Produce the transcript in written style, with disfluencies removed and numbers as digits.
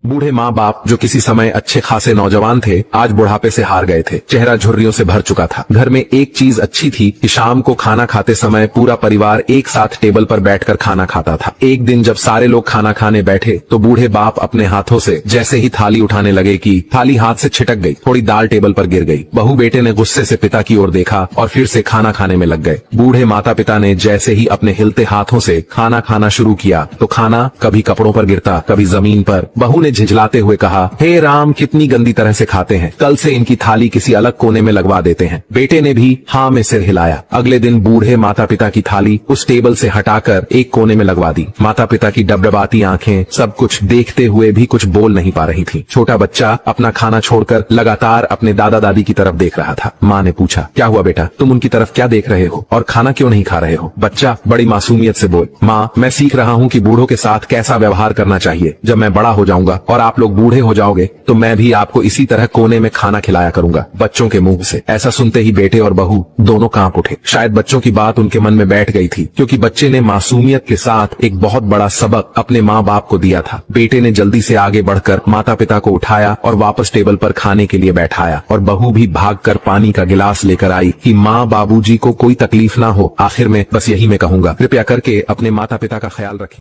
बूढ़े माँ बाप जो किसी समय अच्छे खासे नौजवान थे, आज बुढ़ापे से हार गए थे। चेहरा झुर्रियों से भर चुका था। घर में एक चीज अच्छी थी कि शाम को खाना खाते समय पूरा परिवार एक साथ टेबल पर बैठकर खाना खाता था। एक दिन जब सारे लोग खाना खाने बैठे तो बूढ़े बाप अपने हाथों से जैसे ही थाली उठाने लगे कि थाली हाथ से छिटक गई, थोड़ी दाल टेबल पर गिर गई। बहू बेटे ने गुस्से से पिता की ओर देखा और फिर से खाना खाने में लग गए। बूढ़े माता पिता ने जैसे ही अपने हिलते हाथों से खाना खाना शुरू किया तो खाना कभी कपड़ों पर गिरता, कभी जमीन पर। बहू ने झिझलाते हुए कहा, हे राम, कितनी गंदी तरह से खाते हैं, कल से इनकी थाली किसी अलग कोने में लगवा देते हैं। बेटे ने भी हाँ में सिर हिलाया। अगले दिन बूढ़े माता पिता की थाली उस टेबल से हटाकर एक कोने में लगवा दी। माता पिता की डबडबाती आंखें सब कुछ देखते हुए भी कुछ बोल नहीं पा रही थी। छोटा बच्चा अपना खाना छोड़कर लगातार अपने दादा दादी की तरफ देख रहा था। माँ ने पूछा, क्या हुआ बेटा, तुम उनकी तरफ क्या देख रहे हो और खाना क्यों नहीं खा रहे हो? बच्चा बड़ी मासूमियत से बोल, माँ, मैं सीख रहा हूँ कि बूढ़ों के साथ कैसा व्यवहार करना चाहिए। जब मैं बड़ा हो जाऊंगा और आप लोग बूढ़े हो जाओगे तो मैं भी आपको इसी तरह कोने में खाना खिलाया करूंगा। बच्चों के मुंह से ऐसा सुनते ही बेटे और बहू दोनों कांप उठे। शायद बच्चों की बात उनके मन में बैठ गई थी, क्योंकि बच्चे ने मासूमियत के साथ एक बहुत बड़ा सबक अपने माँ बाप को दिया था। बेटे ने जल्दी से आगे बढ़कर माता पिता को उठाया और वापस टेबल पर खाने के लिए बैठाया, और बहू भी भागकर पानी का गिलास लेकर आई कि माँ बाबूजी को कोई तकलीफ ना हो। आखिर में बस यही मैं कहूंगा, कृपया करके अपने माता पिता का ख्याल रखें।